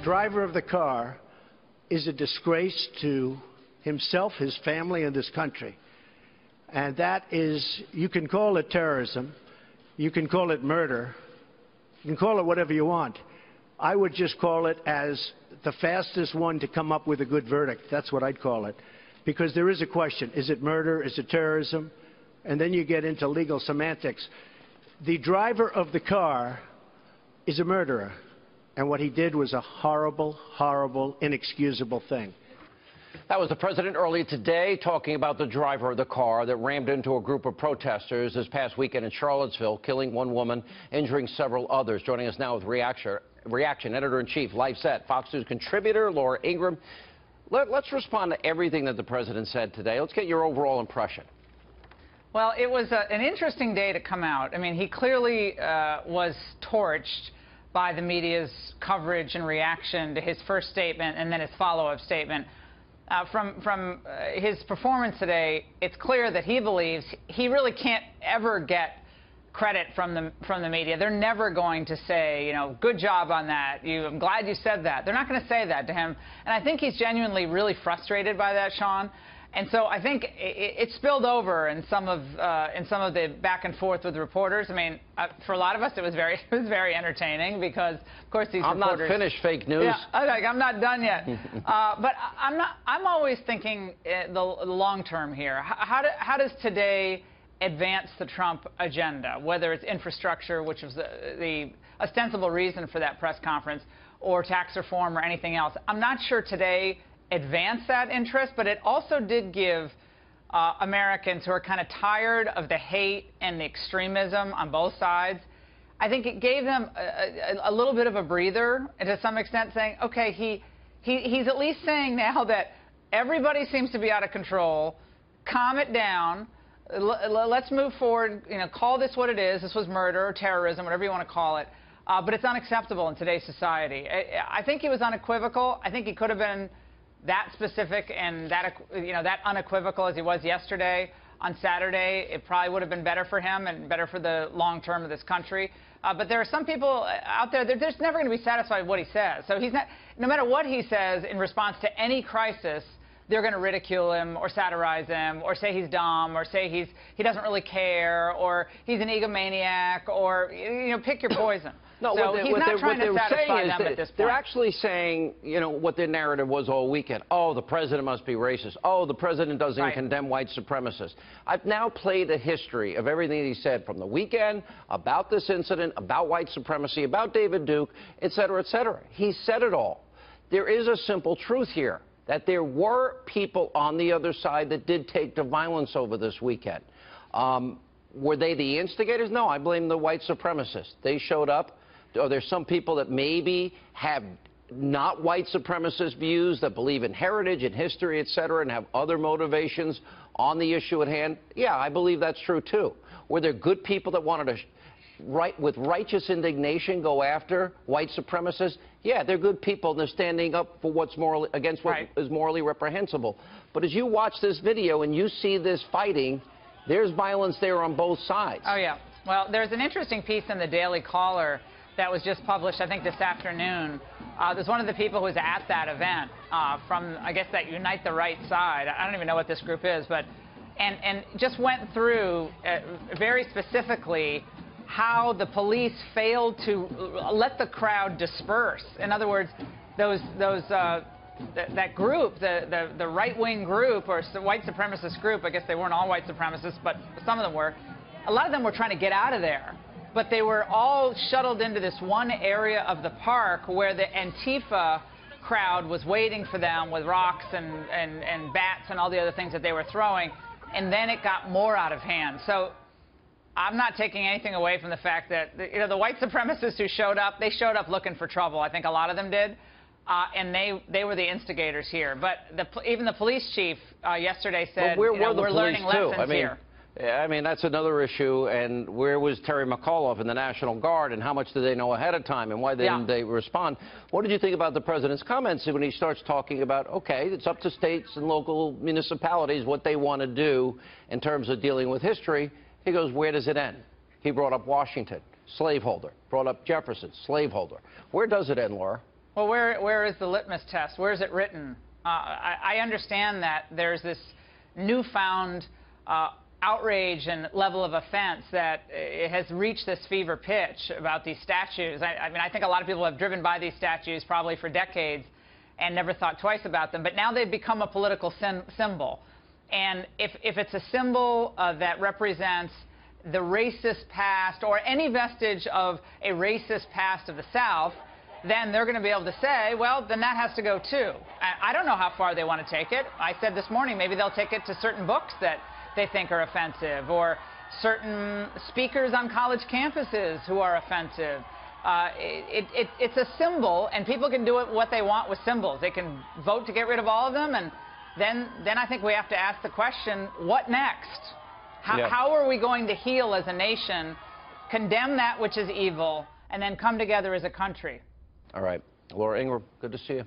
driver of the car is a disgrace to himself, his family, and this country. And that is, you can call it terrorism, you can call it murder, you can call it whatever you want. I would just call it as the fastest one to come up with a good verdict. That's what I'd call it. Because there is a question. Is it murder? Is it terrorism? And then you get into legal semantics. The driver of the car is a murderer. And what he did was a horrible, horrible, inexcusable thing. That was the president earlier today talking about the driver of the car that rammed into a group of protesters this past weekend in Charlottesville, killing one woman, injuring several others. Joining us now with Reaction, Editor-in-Chief, LifeSet, Fox News contributor Laura Ingraham. Let's respond to everything that the president said today. Let's get your overall impression. Well, it was an interesting day to come out. I mean, he clearly was torched by the media's coverage and reaction to his first statement and then his follow-up statement. From his performance today, it's clear that he believes he really can't ever get credit from the media. They're never going to say, you know, good job on that. I'm glad you said that. They're not going to say that to him. And I think he's genuinely really frustrated by that, Sean. And so I think it spilled over in some of the back and forth with reporters. I mean, for a lot of us, it was very entertaining because, of course, these reporters. I'm not finished, fake news. Yeah, I'm not done yet. But I'm always thinking the long term here. How does today advance the Trump agenda, whether it's infrastructure, which was the ostensible reason for that press conference, or tax reform or anything else? I'm not sure today advanced that interest, but it also did give Americans who are kind of tired of the hate and the extremism on both sides, I think it gave them a little bit of a breather, and to some extent saying, okay, he's at least saying now that everybody seems to be out of control, calm it down, let's move forward, you know, call this what it is. This was murder or terrorism, whatever you want to call it, but it's unacceptable in today's society. I think he was unequivocal. I think he could have been that specific and that, you know, that unequivocal as he was yesterday. On Saturday, it probably would have been better for him and better for the long term of this country. But there are some people out there, they're just never going to be satisfied with what he says. So he's not, no matter what he says in response to any crisis, they're going to ridicule him or satirize him or say he's dumb or say he doesn't really care or he's an egomaniac or, you know, pick your poison. No, so what he's not trying to satisfy them at this point. They're actually saying, you know, what their narrative was all weekend. Oh, the president must be racist. Oh, the president doesn't condemn white supremacists. I've now played a history of everything he said from the weekend about this incident, about white supremacy, about David Duke, et cetera, et cetera. He said it all. There is a simple truth here, that there were people on the other side that did take to violence over this weekend. Were they the instigators? No, I blame the white supremacists. They showed up. Or there's some people that maybe have not white supremacist views, that believe in heritage and history, et cetera, and have other motivations on the issue at hand. Yeah, I believe that's true, too. Were there good people that wanted to, with righteous indignation, go after white supremacists? Yeah, they're good people, and they're standing up for what's morally, against what is morally reprehensible. But as you watch this video and you see this fighting, there's violence there on both sides. Oh, yeah. Well, there's an interesting piece in the Daily Caller that was just published, I think, this afternoon. There's one of the people who was at that event from, I guess, that Unite the Right side. I don't even know what this group is, but and just went through very specifically how the police failed to let the crowd disperse. In other words, that group, the right-wing group or white supremacist group, I guess they weren't all white supremacists, but some of them were, a lot of them were trying to get out of there. But they were all shuttled into this one area of the park where the Antifa crowd was waiting for them with rocks and bats and all the other things that they were throwing. And then it got more out of hand. So I'm not taking anything away from the fact that, you know, the white supremacists who showed up, they showed up looking for trouble. I think a lot of them did. And they were the instigators here. But even the police chief yesterday said, well, you know, we're learning lessons here. I mean, that's another issue. And where was Terry McAuliffe in the National Guard, and how much did they know ahead of time, and why didn't they respond? What did you think about the president's comments when he starts talking about, okay, it's up to states and local municipalities what they want to do in terms of dealing with history? He goes, where does it end? He brought up Washington, slaveholder. Brought up Jefferson, slaveholder. Where does it end, Laura? Well, where is the litmus test? Where is it written? I understand that there's this newfound outrage and level of offense that it has reached this fever pitch about these statues. I mean, I think a lot of people have driven by these statues probably for decades and never thought twice about them. But now they've become a political symbol. And if it's a symbol that represents the racist past or any vestige of a racist past of the South, then they're going to be able to say, well, then that has to go too. I don't know how far they want to take it. I said this morning maybe they'll take it to certain books that they think are offensive, or certain speakers on college campuses who are offensive. It's a symbol, and people can do what they want with symbols. They can vote to get rid of all of them, and then I think we have to ask the question, what next? How are we going to heal as a nation, condemn that which is evil, and then come together as a country? All right. Laura Ingraham, good to see you.